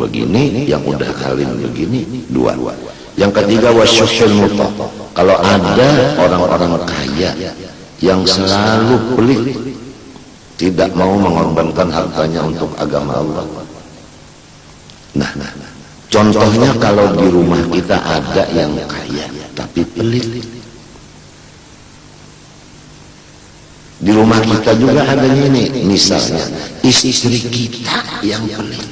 begini, yang udah alim begini, dua. Yang ketiga wasyuhul muta. Kalau ada orang-orang kaya yang selalu pelit, tidak mau mengorbankan hartanya untuk agama Allah. Nah, contohnya kalau di rumah kita ada yang kaya tapi pelit. Di rumah kita juga ada ini, misalnya istri kita yang pelit.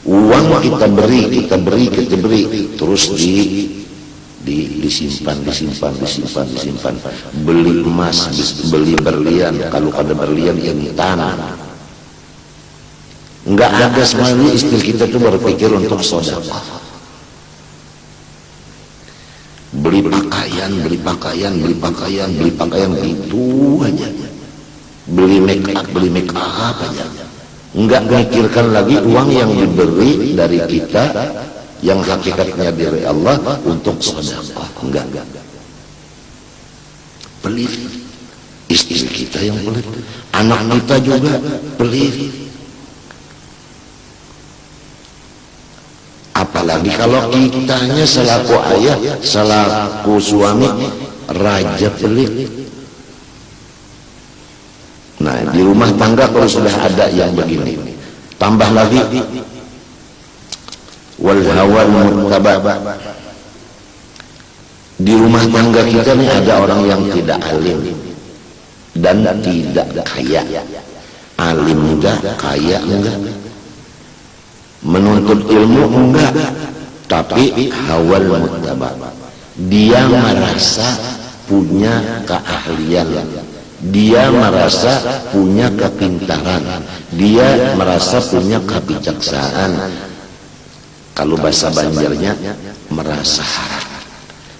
Uang kita beri, terus disimpan. Beli emas, beli berlian, kalau ada berlian yang tanah. Enggak ada sekali istri kita tuh berpikir untuk sedekah. Beli pakaian gitu aja. Beli make up aja. Enggak memikirkan lagi uang yang diberi dari kita yang hakikatnya dari Allah untuk sedekah. Enggak. Pelit. Istri kita yang pelit, anak kita juga pelit. Apalagi kalau kitanya selaku ayah, selaku suami, raja pelit. Nah, di rumah tangga kalau sudah ada yang begini, tambah lagi wal hawal muttaba. Di rumah tangga kita nih ada orang yang tidak alim dan tidak kaya. Alim enggak, kaya enggak, menuntut ilmu enggak, tapi hawal muttaba. Dia merasa punya keahlian, dia merasa punya kepintaran, dia merasa punya kebijaksanaan. Kalau bahasa Banjarnya merasa,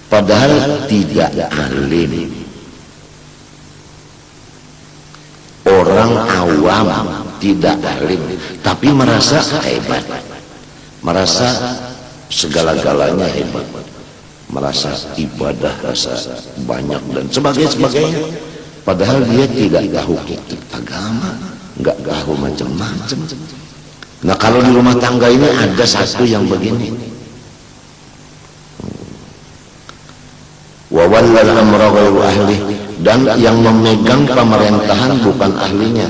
padahal tidak alim. Orang awam tidak alim tapi merasa hebat, merasa segala-galanya hebat, merasa ibadah rasa banyak dan sebagainya. Padahal dia tidak tahu kitab agama, enggak tahu macam-macam. Nah, kalau di rumah tangga ini ada satu yang begini, wa wallal amra ghairu ahli, dan yang memegang pemerintahan bukan ahlinya.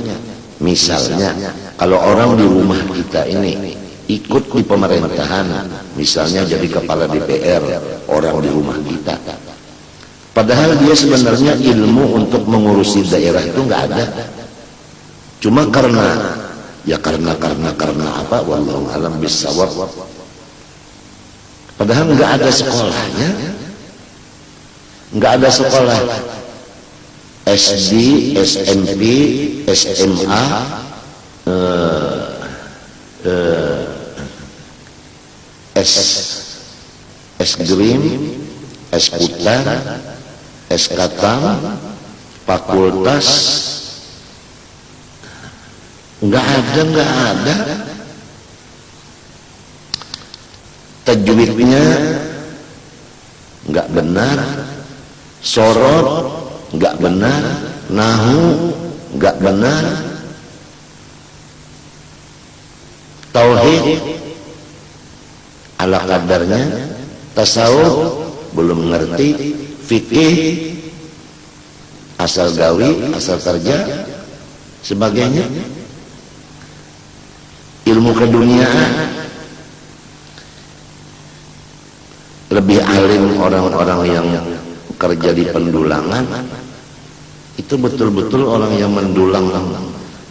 Misalnya kalau orang di rumah kita ini ikut di pemerintahan, misalnya jadi kepala DPR, orang di rumah kita, padahal dia sebenarnya ilmu untuk mengurusi daerah itu nggak ada. Cuma karena apa? Wallahu a'lam bishawab. Padahal nggak ada sekolahnya, nggak ada sekolah SD, SMP, SMA, S Grim, S Putar, S Katam, fakultas, nggak ada. Tajwidnya nggak benar, sorot nggak benar, nahu nggak benar, tauhid ala kadarnya, tasawuf belum ngerti, fikih asal gawi, asal kerja, sebagainya. Ilmu keduniaan lebih alim orang-orang yang kerja di pendulangan. Itu betul-betul orang yang mendulang,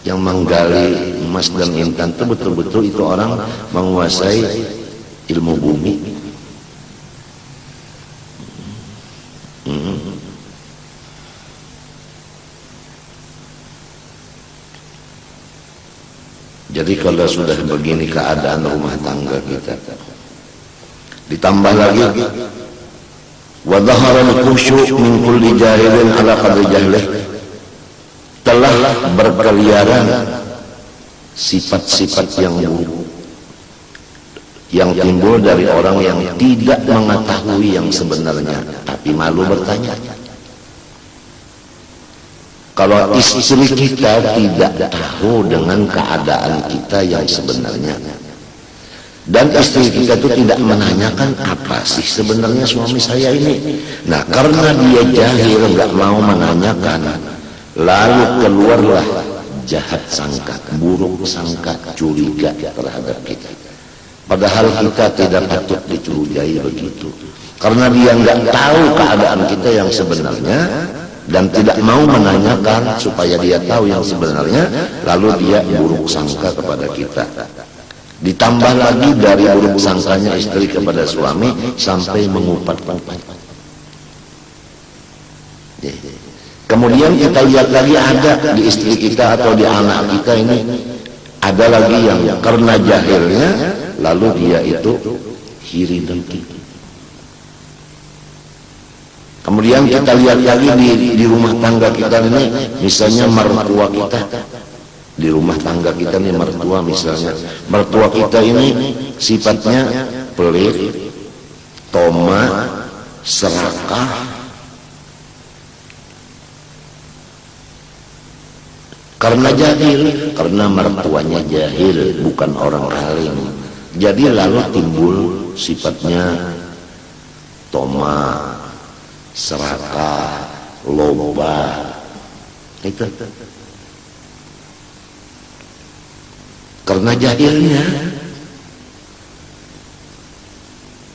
yang menggali emas dan intan, itu betul-betul itu orang menguasai ilmu bumi. Jadi kalau sudah begini keadaan rumah tangga kita, ditambah lagi wa dhahara al-khusyu' min kulli jahilin ala qadri jahlih, telah berkeliaran sifat-sifat yang buruk yang timbul dari orang yang tidak mengetahui yang sebenarnya tapi malu bertanya. Kalau istri kita tidak tahu dengan keadaan kita yang sebenarnya, Dan istri kita itu tidak menanyakan apa sih sebenarnya suami saya ini. Nah, karena dia jahil, nggak mau menanyakan, lalu keluarlah jahat sangka, buruk sangka, curiga terhadap kita. Padahal kita tidak patut dicurigai begitu. Karena dia nggak tahu keadaan kita yang sebenarnya dan tidak mau menanyakan supaya dia tahu yang sebenarnya, lalu dia buruk sangka kepada kita. Ditambah lagi dari buruk sangkanya istri kepada suami sampai mengupat-upat. Kemudian kita lihat lagi ada di istri kita atau di anak kita ini ada lagi yang karena jahilnya lalu dia itu iri dengki. Kemudian kita lihat lagi di rumah tangga kita ini, misalnya mertua kita. Di rumah tangga kita nih mertua misalnya, mertua kita ini sifatnya pelit, toma, serakah, karena jahil, karena mertuanya jahil, bukan orang alim. Jadi lalu timbul sifatnya toma, serakah, loba, itu. Karena jahilnya.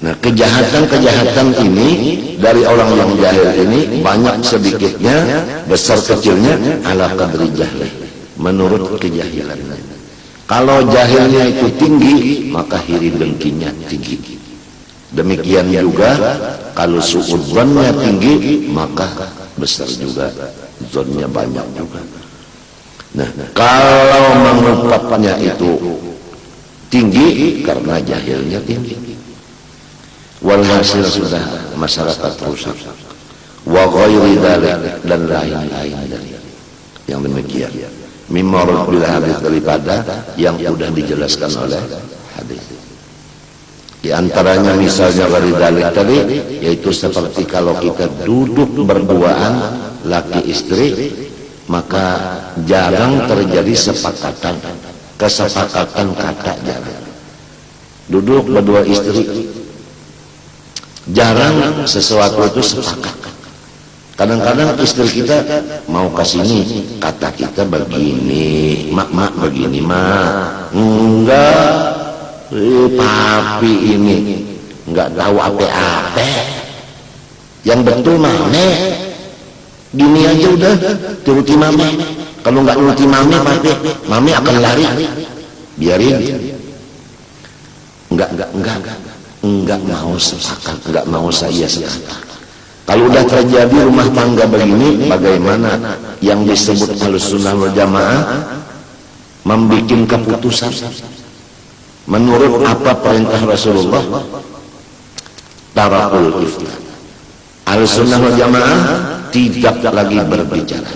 Nah, kejahatan-kejahatan ini dari orang yang jahil ini banyak sedikitnya, besar kecilnya ala qadri jahli, menurut kejahilannya. Kalau jahilnya itu tinggi, maka iri dengkinya tinggi. Demikian juga kalau suudzonnya tinggi, maka besar juga zonnya banyak juga. Nah, kalau mengungkapnya itu tinggi karena jahilnya tinggi. Walhasil sudah masyarakat rusak. Wa ghairi dzalik, dan lain-lain dari yang demikian. Mimma bil hadis, daripada yang sudah dijelaskan oleh hadis. Di antaranya misalnya dari dzalik tadi, yaitu seperti kalau kita duduk berduaan laki istri, maka jarang terjadi kesepakatan kata jarang. Duduk berdua istri, jarang sesuatu itu sepakat. Kadang-kadang istri kita mau kasih ini, kata kita begini, mak begini, mak enggak, papi ini enggak tahu apa-apa. Yang betul mame gini aja udah, turuti mami. Kalau nggak nuruti mami, mami akan lari. Biarin. Enggak mau sepakat, enggak mau saya sepakat. Kalau udah terjadi rumah tangga begini, bagaimana yang disebut Ahlussunnah wal Jamaah membikin keputusan menurut apa perintah Rasulullah? Tarakul iftar. Ahlussunnah wal Jamaah tidak lagi berbicara,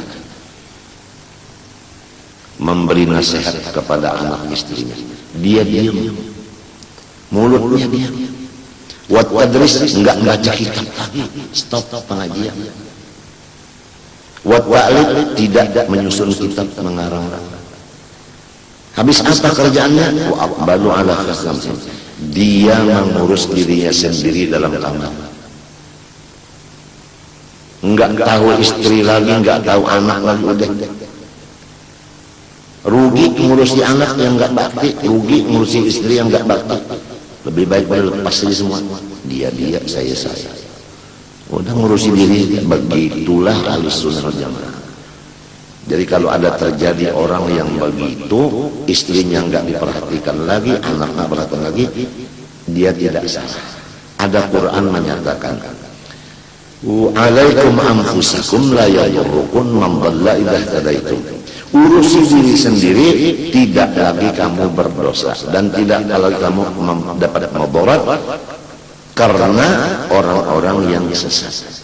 memberi nasihat kepada anak istrinya, dia diam, mulutnya diam. Wat tadris, enggak baca kitab lagi, stop pengajian. Wat ta'lid, tidak menyusun kitab mengarang. Habis apa kerjaannya? Wa aqbalu ala khasam, dia mengurus dirinya sendiri dalam kamar. Enggak tahu istri lagi, enggak tahu anak lagi, udah. Rugi ngurusi anak yang enggak bakti, rugi ngurusi istri yang enggak bakti. Lebih baik pada lepas saja semua. Dia, saya. Udah ngurusi diri. Begitulah Ahlussunnah wal Jamaah. Jadi kalau ada terjadi orang yang begitu, istrinya enggak diperhatikan lagi, anaknya perhatikan lagi, dia tidak salah. Ada Quran menyatakan, alaikum anfusakum la yadurrukum man dhalla idza tadaitum. Urusi diri sendiri, tidak lagi kamu berdosa dan tidak lagi kamu dapat mudarat karena orang-orang yang sesat.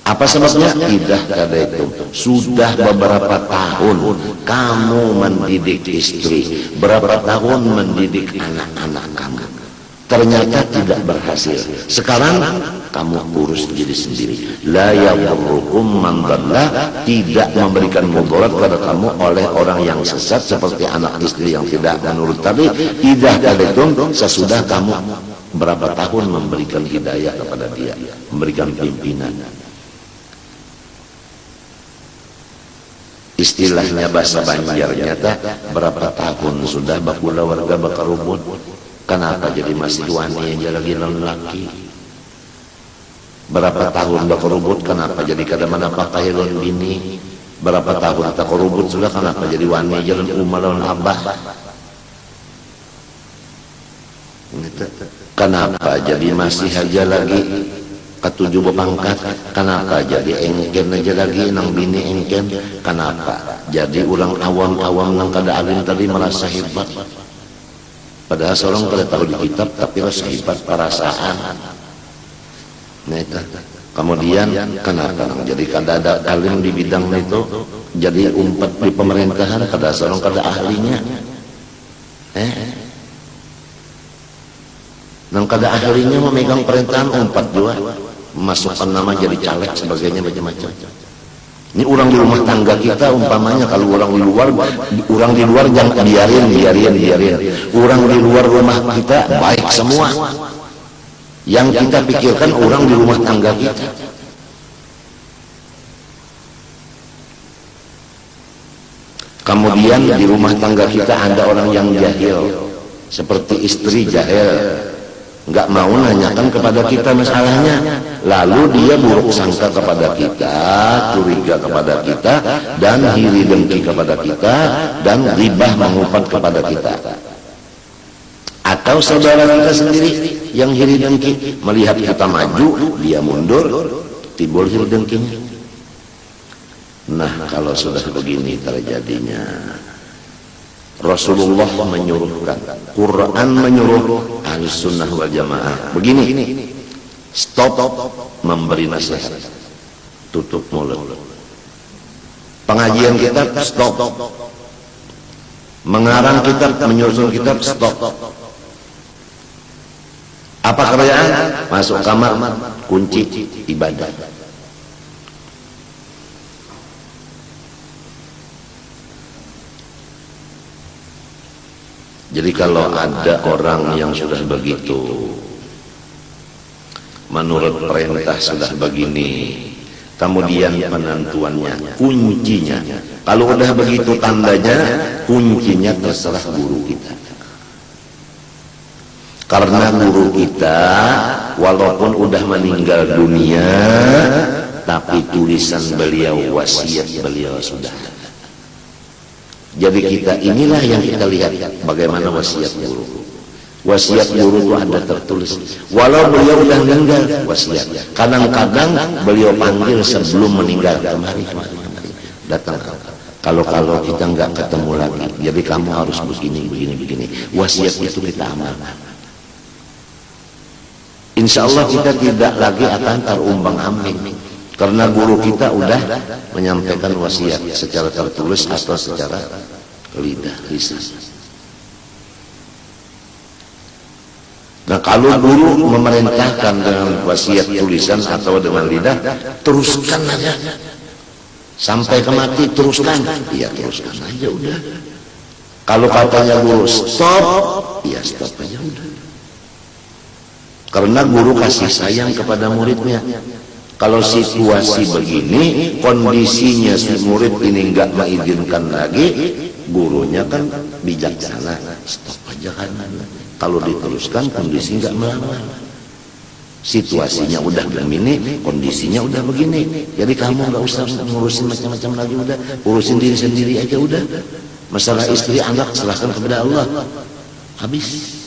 Apa sebabnya? Idza tadaitum, sudah beberapa tahun kamu mendidik istri, berapa tahun mendidik anak-anak kamu. ternyata tidak berhasil. Sekarang kamu urus diri sendiri. La yadurrukum man dhalla, tidak memberikan mudarat kepada kamu oleh orang yang sesat seperti anak istri yang tidak menurut tadi. Idza tadaitum, sesudah kamu berapa tahun memberikan hidayah kepada dia, memberikan pimpinan. Istilahnya bahasa Banjarnya berapa tahun sudah bakula warga bakarubut. Kenapa jadi masih wani aja lagi lelaki? Berapa tahun bakarubut, kenapa jadi kada mana pakai lon bini? Berapa tahun tak kerubut sudah, kenapa jadi wani jalan umah lawan abah? Kenapa jadi masih aja lagi ketujuh bepangkat? Kenapa jadi engken aja lagi nang bini engken? Kenapa jadi orang awam-awam nang kada alim tadi merasa hebat? Padahal seorang kada tahu di kitab tapi rasa hebat perasaan. Nah itu. Kemudian kenapa nang jadi kada ada alim di bidang itu, jadi umpat di pemerintahan kada seorang kada ahlinya. Nang kada ahlinya memegang pemerintahan umpat juga, masukkan nama jadi caleg sebagainya macam-macam. Ini orang di rumah tangga kita umpamanya, kalau orang di luar jangan biarin. Orang di luar rumah kita baik semua. Yang kita pikirkan orang di rumah tangga kita. Kemudian di rumah tangga kita ada orang yang jahil, seperti istri jahil, nggak mau nanyakan kepada kita masalahnya, lalu dia buruk sangka kepada kita, curiga kepada kita, dan iri dengki kepada kita, dan ribah mengumpat kepada kita. Atau saudara kita sendiri yang iri dengki, melihat kita maju dia mundur, timbul iri dengkinya. Nah kalau sudah begini terjadinya, Rasulullah menyuruhkan, Quran menyuruh Ahlus Sunnah wal Jamaah begini, stop memberi nasihat, tutup mulut. Pengajian kitab stop, mengarang kitab, menyusun kitab stop. Apa kerjaan? Masuk kamar, kunci ibadah. Jadi kalau ada orang yang sudah begitu, menurut perintah sudah begini, kemudian penentuannya, kuncinya, kalau udah begitu tandanya, kuncinya terserah guru kita. Karena guru kita walaupun udah meninggal dunia, tapi tulisan beliau, wasiat beliau sudah. Jadi kita inilah yang kita lihat bagaimana wasiat guru. Wasiat guru itu ada tertulis. Walau beliau udah meninggal, wasiat. Kadang-kadang beliau panggil sebelum meninggal, kemari datang. Kalau kita nggak ketemu lagi, jadi kamu harus begini. Wasiat itu kita amalkan. Insya Allah kita tidak lagi akan terumbang-ambing. Karena guru kita udah menyampaikan wasiat secara tertulis atau secara lisan. Nah kalau guru memerintahkan dengan wasiat tulisan atau dengan lidah, teruskan aja. Sampai ke mati teruskan. Iya teruskan aja udah. Kalau katanya guru stop, ya stop aja udah. Karena guru kasih sayang kepada muridnya. Kalau situasi begini, kondisinya si murid ini nggak mengizinkan lagi, gurunya kan bijaksana, stop aja kan. Kalau diteruskan, kondisi nggak melawan. Situasinya udah begini, kondisinya udah begini. Jadi kamu nggak usah ngurusin macam-macam lagi, udah urusin diri sendiri aja udah. Masalah istri, anak serahkan kepada Allah. Habis.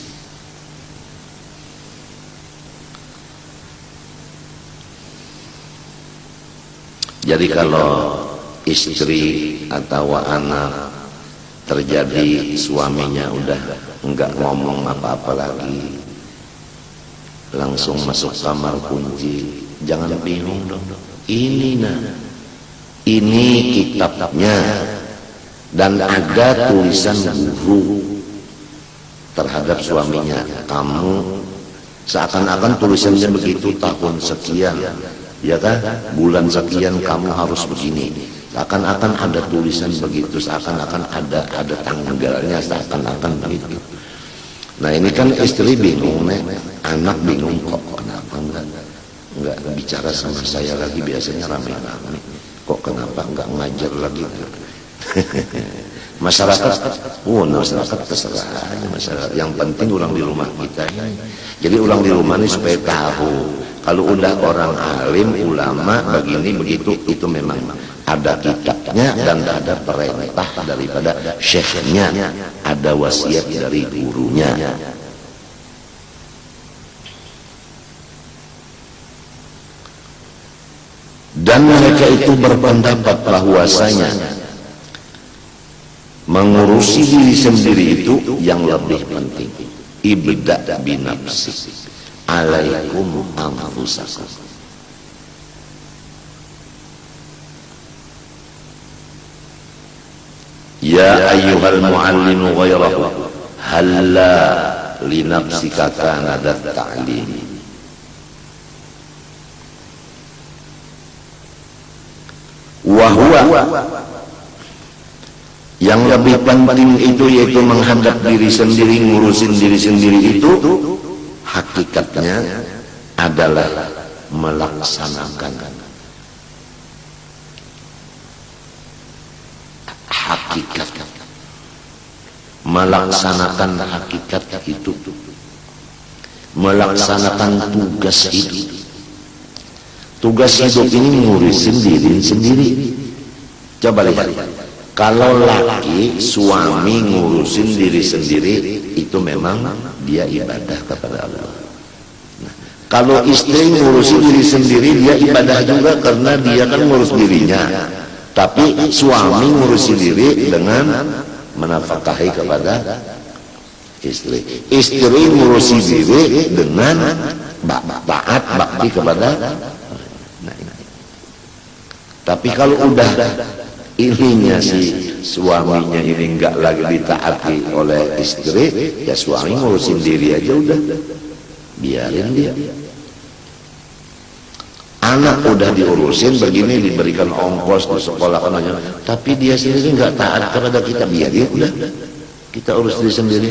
Jadi kalau istri atau anak terjadi suaminya udah enggak ngomong apa-apa lagi, langsung masuk kamar kunci, jangan bingung dong. Ini kitabnya dan ada tulisan guru. terhadap suaminya. Kamu seakan-akan tulisannya begitu, tahun sekian, ya kan, bulan sekian kamu harus begini. Seakan-akan ada tulisan begitu, seakan-akan ada tanggalnya, seakan-akan begitu. Nah ini kan istri bingung, anak bingung, kok kenapa enggak bicara sama saya lagi, biasanya rame-rame, kok kenapa enggak ngajar lagi. Masyarakat terserah aja masyarakat. Yang penting orang di rumah kita ini. Jadi orang di rumah ini supaya tahu kalau udah orang alim, ulama begini begitu, itu memang ada kitabnya dan ada perintah daripada syekhnya, ada wasiat dari gurunya. Dan mereka itu berpendapat bahwasanya mengurusi diri sendiri itu yang lebih penting. Ibda' binafsi, alaikum anfusakum. Ya ayyuhal muallimu ghairahu halla li nafsika kana ta'lim. Wa huwa, yang lebih penting itu yaitu menghadap diri sendiri, ngurusin diri sendiri itu hakikatnya adalah melaksanakan hakikat, melaksanakan hakikat itu, melaksanakan tugas hidup. Tugas hidup ini ngurusin diri sendiri. Coba lihat, kalau laki suami ngurusin diri sendiri itu memang dia ibadah kepada Allah. Nah, kalau istri ngurusin diri sendiri dia ibadah juga karena dia kan ngurus dirinya. Tapi suami ngurusin diri dengan menafkahi kepada istri. Istri ngurusin diri dengan taat bakti kepada. Tapi kalau udah ininya si suaminya ini enggak lagi ditaati oleh istri, ya suami ngurusin diri aja udah, biarin dia. Anak udah diurusin begini, diberikan ongkos di sekolah anaknya, tapi dia sendiri enggak taat kepada kita, biarin udah, kita urus diri sendiri.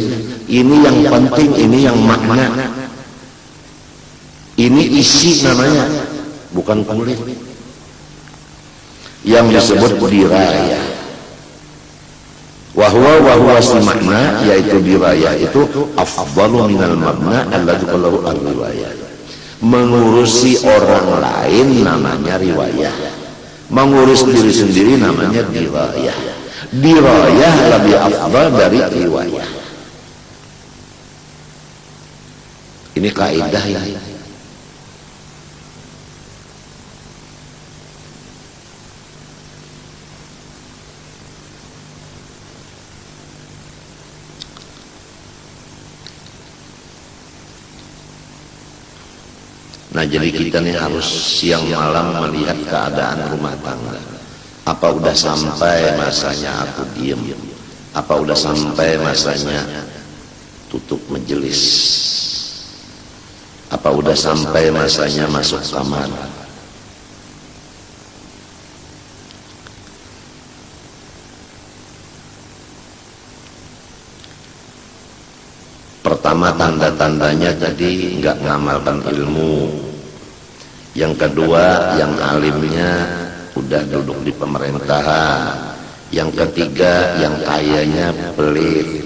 Ini yang penting, ini yang makna, ini isi namanya, bukan kulit. Yang disebut diraya, wahwa si makna, yaitu diraya itu afdalu minal mabna alladzi qalahu ar-riwayah. Mengurusi orang lain namanya riwayah, mengurus diri sendiri namanya diraya. Dirayah lebih afdal dari riwayah. Ini kaidah ya. Nah jadi kita nih harus siang malam melihat keadaan rumah tangga. Apa udah sampai masanya aku diem? Apa udah sampai masanya tutup majelis? Apa udah sampai masanya masuk kamar? Pertama tanda-tandanya tadi nggak ngamalkan ilmu. Yang kedua yang alimnya udah duduk di pemerintahan. Yang ketiga yang kayanya pelit.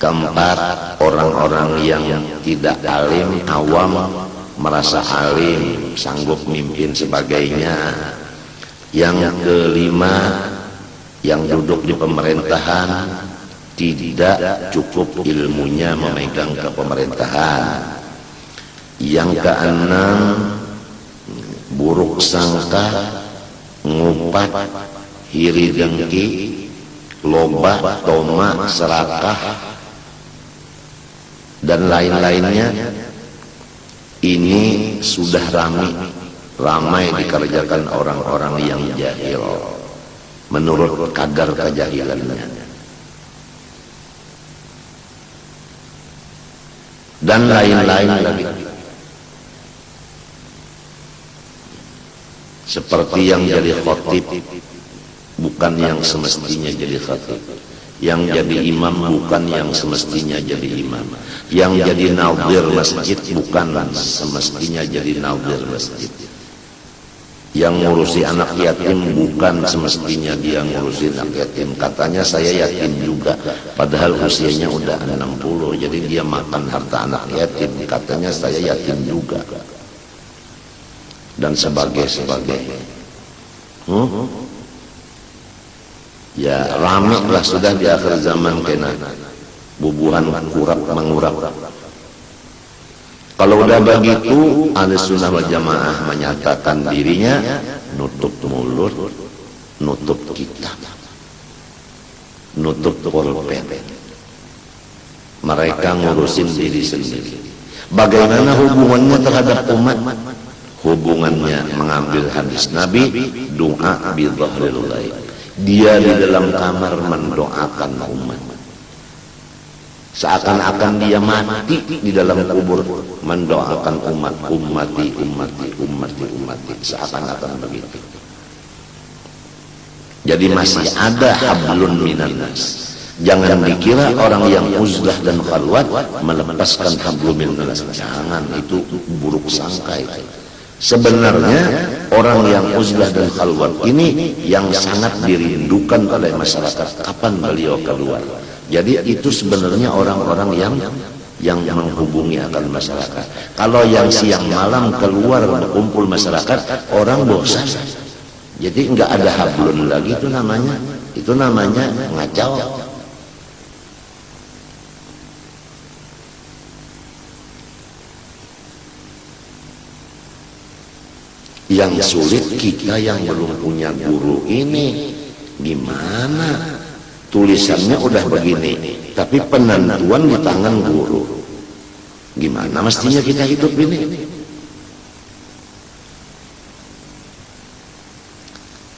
Keempat orang-orang yang tidak alim, awam merasa alim, sanggup mimpin sebagainya. Yang kelima yang duduk di pemerintahan tidak cukup ilmunya memegang kepemerintahan. Yang keenam buruk sangka, ngupat, hiri dengki, loba, toma, serakah, dan lain-lainnya. Ini sudah ramai dikerjakan orang-orang yang jahil menurut kadar kejahilannya. dan lain-lain lagi. Seperti yang jadi khatib bukan yang semestinya jadi khatib, yang jadi imam bukan yang semestinya jadi imam, yang jadi nadhir masjid bukan semestinya jadi nadhir masjid, yang ngurusi anak yatim bukan semestinya dia ngurusi anak yatim. Katanya saya yatim juga, padahal usianya udah 60, jadi dia makan harta anak yatim. Katanya saya yatim juga, dan sebagainya. Ya rame lah sudah di akhir zaman kena bubuhan kurap mengurap. Kalau udah begitu, Ahlussunnah wal Jamaah menyatakan dirinya nutup mulut, nutup kitab, nutup pulpen. Mereka ngurusin diri sendiri. Bagaimana hubungannya terhadap umat? Hubungannya mengambil hadis Nabi, doa bi dhahril ghaib. Dia di dalam kamar mendoakan umat, seakan-akan dia mati di dalam kubur mendoakan umat, ummati, seakan-akan begitu. Jadi masih ada hablun minan nas. Jangan dikira orang yang uzlah dan khalwat melepaskan hablun minan nas. Jangan, itu buruk sangka itu. Sebenarnya orang yang uzlah dan khalwat ini yang sangat dirindukan oleh masyarakat. Kapan beliau keluar? Jadi itu sebenarnya orang-orang yang menghubungi akan masyarakat. Kalau yang siang malam keluar berkumpul masyarakat, orang bosan. Jadi enggak ada hablun lagi, itu namanya ngacau. Yang sulit kita yang belum punya guru ini, gimana? Tulisannya udah begini, tapi penentuan di tangan guru. Gimana mestinya kita hidup ini?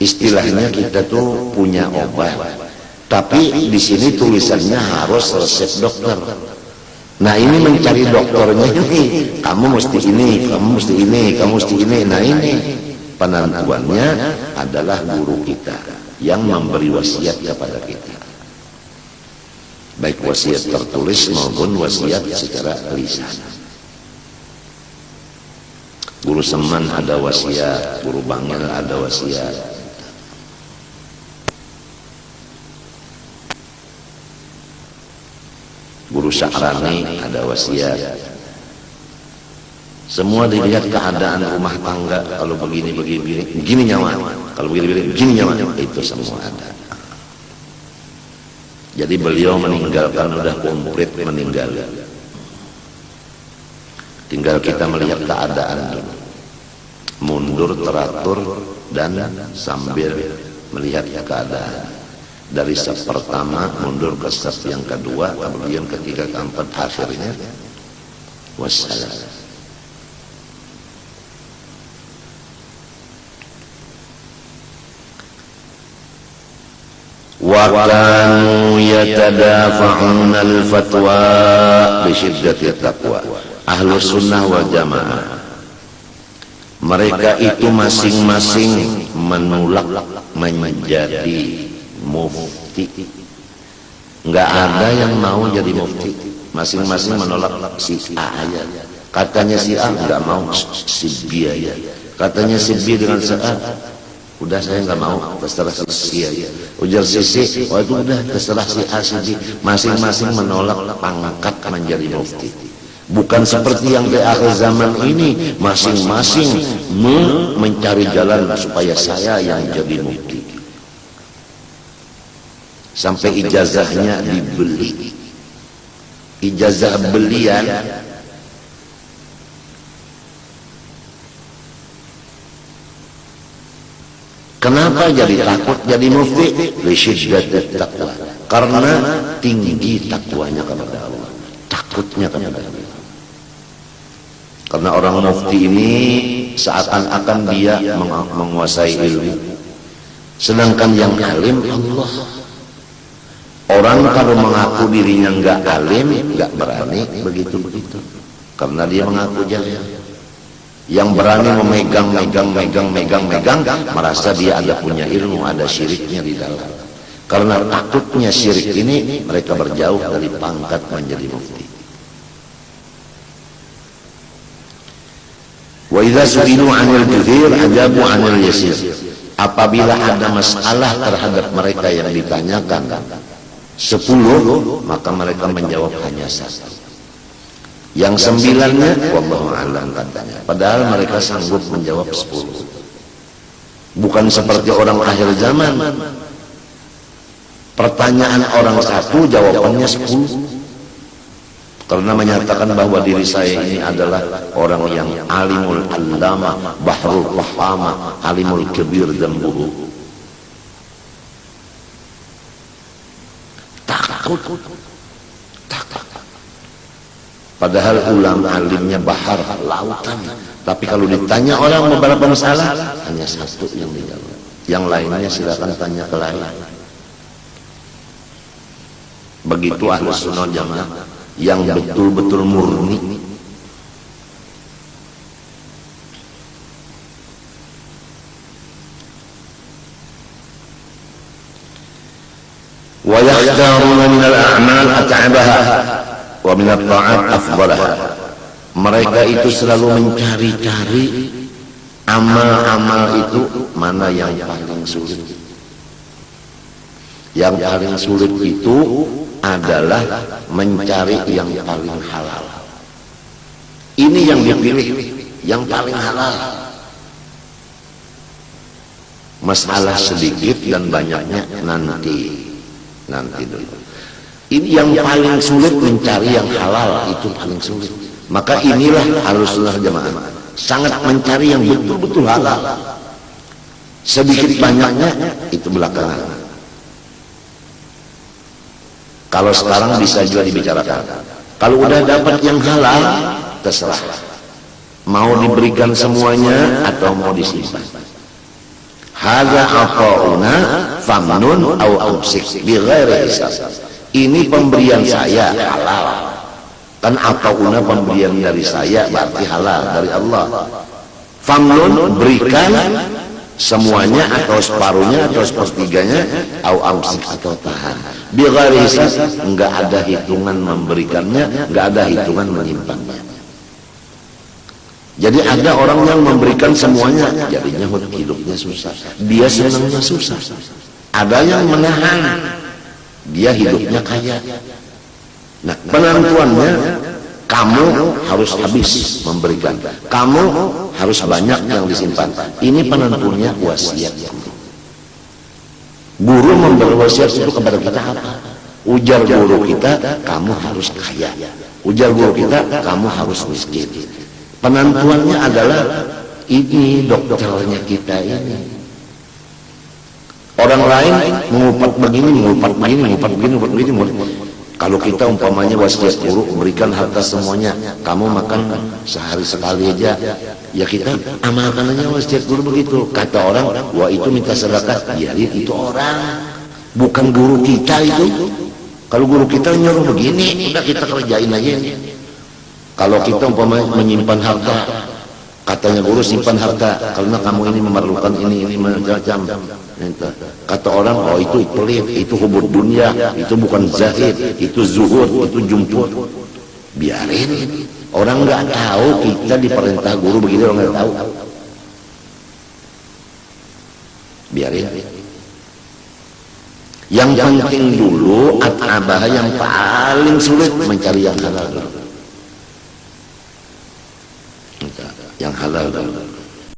Istilahnya kita tuh punya obat, tapi di sini tulisannya harus resep dokter. Nah ini mencari dokternya ini, kamu mesti ini, kamu mesti ini, kamu mesti ini. Nah ini penentuannya adalah guru kita yang memberi wasiat kepada kita, baik wasiat tertulis maupun wasiat secara lisan. Guru Seman ada wasiat, guru Bangil ada wasiat. Guru Syahrani ada wasiat. Semua dilihat keadaan rumah tangga, kalau begini nyawa, kalau begini nyawa, itu semua ada. Jadi beliau meninggalkan udah komplit meninggal. Tinggal kita melihat keadaan dulu, mundur teratur dan sambil melihat keadaan. Dari step pertama mundur ke step yang kedua, kemudian ketiga, keempat, akhirnya wassalam. Wa kanu yatadafa'una al-fatwa bi syiddati taqwa. Ahlus sunnah wal jamaah, mereka itu masing-masing menolak menjadi mufti. Enggak ada yang mau jadi mufti, masing-masing menolak si A aja. Katanya si A enggak mau, si B aja. Katanya si B dengan si A, udah saya enggak mau, terserah si A. Ujar si C, oh itu udah terserah si A, si B. Masing-masing menolak pangkat menjadi mufti. Bukan seperti yang di akhir zaman ini, masing-masing mencari jalan supaya saya yang jadi mufti. Sampai ijazahnya dibeli, ijazah belian. Kenapa jadi takut jadi mufti? Lisyiddat taqwa, karena tinggi takwanya kepada Allah, takutnya kepada Allah. Karena orang mufti ini seakan-akan dia menguasai ilmu, sedangkan yang alim Allah. Orang kalau mengaku dirinya nggak alim, nggak berani begitu, karena dia mengaku jahil. Yang berani memegang, merasa dia ada punya ilmu, ada syiriknya di dalam. Karena takutnya syirik ini, mereka berjauh dari pangkat menjadi mufti. Wa idza su'ilu 'anil katsir ajabu 'anil yasir. Apabila ada masalah terhadap mereka yang ditanyakan 10, maka mereka menjawab hanya 1. Yang 9-nya wallahu a'lam katanya. Padahal mereka sanggup menjawab 10. Bukan seperti orang akhir zaman. Pertanyaan orang 1, jawabannya 10. Karena menyatakan bahwa diri saya ini adalah orang yang alimul allama, bahrul fahama, alimul kabir dan buhu. Takut. Padahal ulama alimnya bahar, lautan. Tapi kalau ditanya orang beberapa masalah, hanya 1 yang dijawab. Yang lainnya silakan tanya ke lain. Begitu Ahlus Sunnah Jamaah yang betul-betul murni. Wa yakhtaruna min al-a'mal at'abaha wa min at-ta'at afdalaha. Mereka itu selalu mencari-cari amal-amal itu mana yang paling sulit. Yang paling sulit itu adalah mencari yang paling halal. Ini yang dipilih, yang paling halal. Masalah sedikit dan banyaknya nanti dulu. Ini yang paling sulit, mencari yang halal itu paling sulit. Maka inilah Ahlussunnah Jamaah, sangat mencari yang betul-betul halal. Sedikit banyaknya itu belakangan. Kalau sekarang bisa juga dibicarakan. Kalau udah dapat yang halal, terserah. Mau diberikan semuanya atau mau disimpan. Hadza aqauna famnun au amsik bi ghairi hisab. Ini pemberian saya halal. Kan aqauna pemberian dari saya berarti halal dari Allah. Famnun, berikan semuanya atau separuhnya atau sepertiganya, au amsik atau tahan. Bi ghairi hisab, enggak ada hitungan memberikannya, enggak ada hitungan menyimpannya. Jadi ada orang yang memberikan semuanya, jadinya hidupnya susah. Dia senangnya susah. Ada yang menahan, dia hidupnya kaya. Nah, penentuannya kamu harus habis memberikan. Kamu harus banyak yang disimpan. Ini penentunya wasiat guru. Guru memberi wasiat itu kepada kita apa? Ujar guru kita, kamu harus kaya. Ujar guru kita, kamu harus miskin. Penentuannya adalah ini dokternya kita ini. Orang lain mengupat begini. Kalau kita umpamanya wasiat guru, berikan harta semuanya, kamu makan sehari sekali aja, ya kita amalkan aja wasiat guru begitu. Kata orang, wah itu minta sedekah, ya itu orang, bukan guru kita itu. Kalau guru kita nyuruh begini, udah kita kerjain aja ini. Kalau kita umpamanya menyimpan harta, katanya guru simpan harta karena kamu ini memerlukan ini macam. Kata orang, oh itu pelit, itu hubud dunia, itu bukan zahid, itu zuhud, itu jumput. Biarin, orang nggak tahu kita diperintah guru begitu, orang nggak tahu. Biarin. Yang penting dulu at'abah, yang paling sulit mencari yang halal dulu. Yang halal dulu.